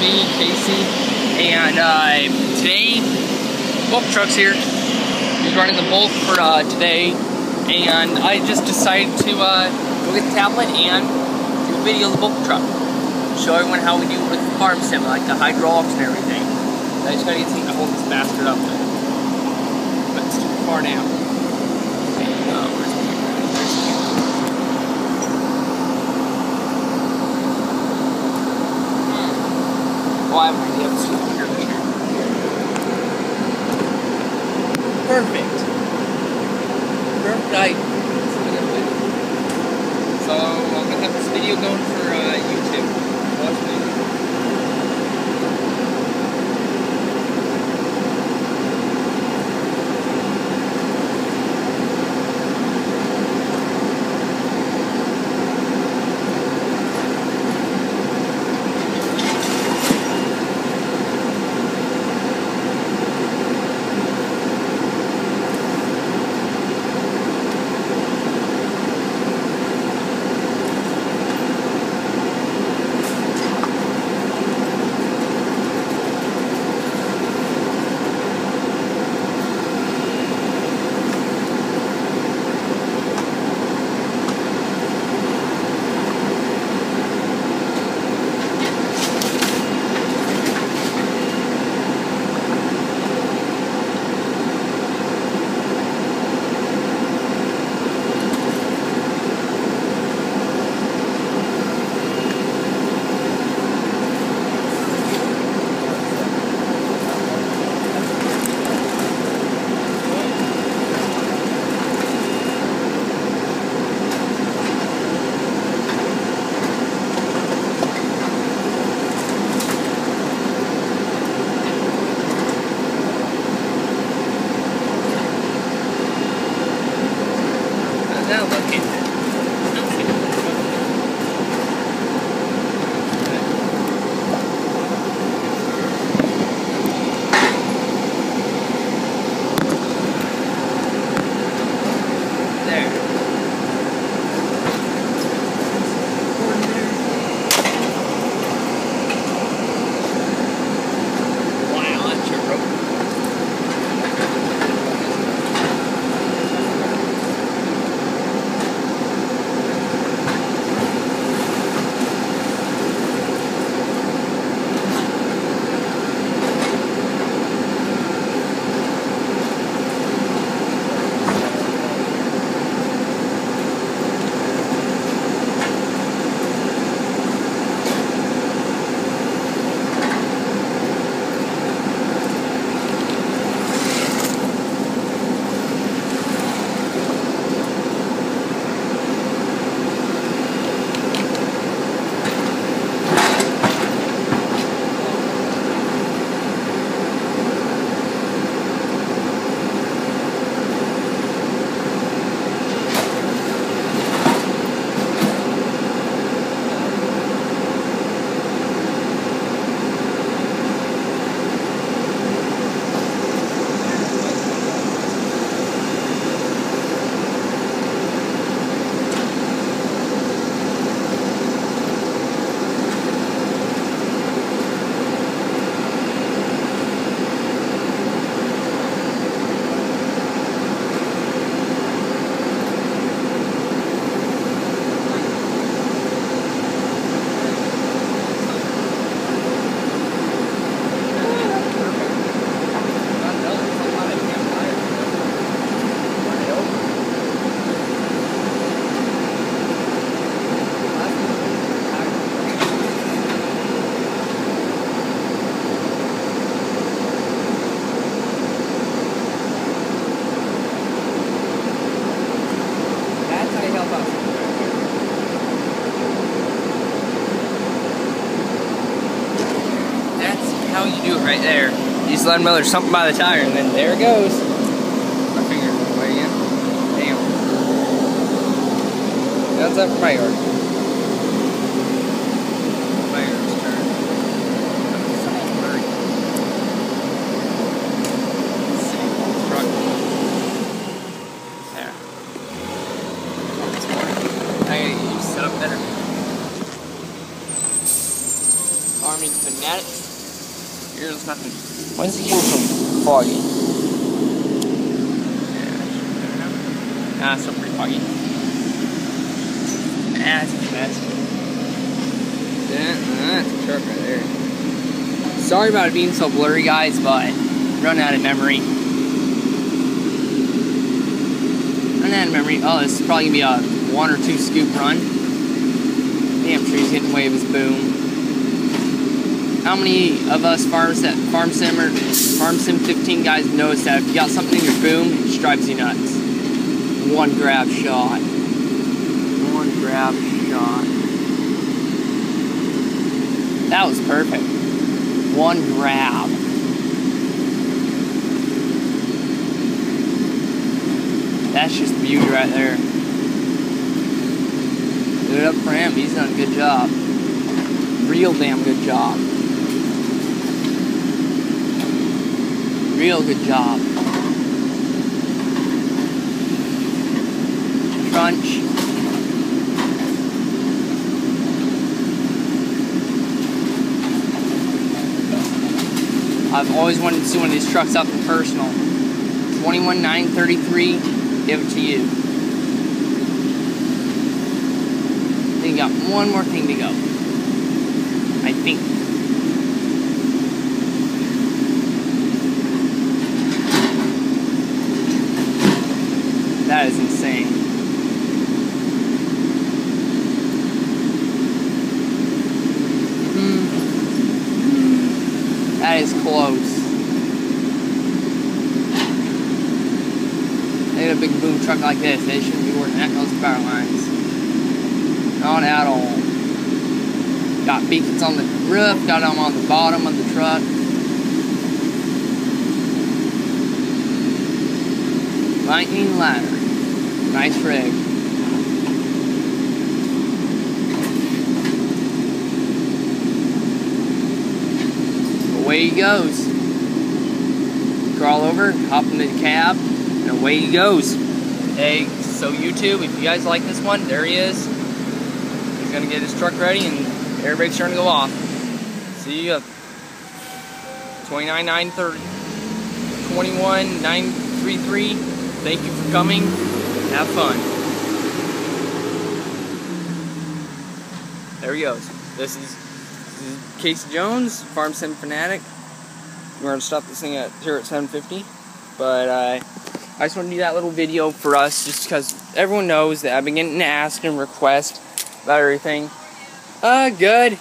me, Casey, and today, Bulk Truck's here. He's running the bulk for today, and I just decided to go get the tablet and do a video of the bulk truck. Show everyone how we do it with the farm sim, like the hydraulics and everything. I just gotta get something to hold this bastard up with. But it's too far now. Okay, where's the camera? There's the camera. Oh, I have an idea of this here. Perfect. Perfect idea. So I'm gonna have this video going for YouTube. Watch me. Now look at it. How you do it right there. You just let them know there's something by the tire, and then there it goes. My finger, way again. Damn. That's that for my yard. My yard's turn. There. I gotta get you set up better. Army Fanatic. Fanatics. Here's nothing. Why is the keyboard so foggy? Yeah, nah, it's still pretty foggy. That's a mess. That's a truck right there. Sorry about it being so blurry, guys, but run out of memory. Oh, this is probably gonna be a 1 or 2 scoop run. Damn sure he's hitting way of his boom. How many of us Farm Sim 15 guys notice that if you got something in your boom, it just drives you nuts? One grab shot. One grab shot. That was perfect. One grab. That's just beauty right there. Give it up for him. He's done a good job. Real damn good job. Real good job. Crunch. I've always wanted to see one of these trucks up and personal. 21,933. Give it to you. I think you got one more thing to go. I think. That is insane. That is close. They had a big boom truck like this. They shouldn't be working that close to power lines. Not at all. Got beacons on the roof, got them on the bottom of the truck. Lightning ladder. Nice rig. Away he goes. Crawl over, hop in the cab, and away he goes. Hey, so YouTube, if you guys like this one, there he is. He's gonna get his truck ready and everybody's starting to go off. See ya. 29,930. 21,933. Thank you for coming. Have fun. There he goes. This is Casey Jones, Farm Sim Fanatic. We're going to stop this thing here at 750. But I just want to do that little video for us just because everyone knows that I've been getting asked and requests about everything. Good.